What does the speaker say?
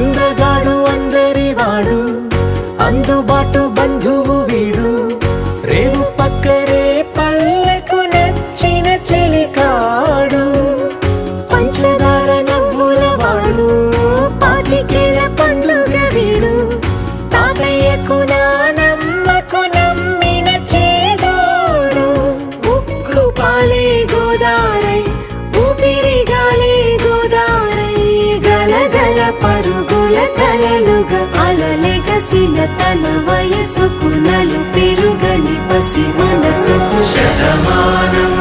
అందగాడు అందరివాడు, అందుబాటు బంధువు వీడు, రేవు పక్కరే పల్లెకు నచ్చిన చెలికాడు, పంచదార నవ్వుల వాడు, పాతికేల పండుగ వీడు, తాతయ్యకు నానమ్మకు నమ్మిన చేదోడు, ఉక్కు పాలే గోదారై ఊపిరిగాలే గోదారై, గలగల పరుగుల కలలుగా అలలెగసిన తన వయసుకు నలు పెరుగని పసి మనసుకు శతమానం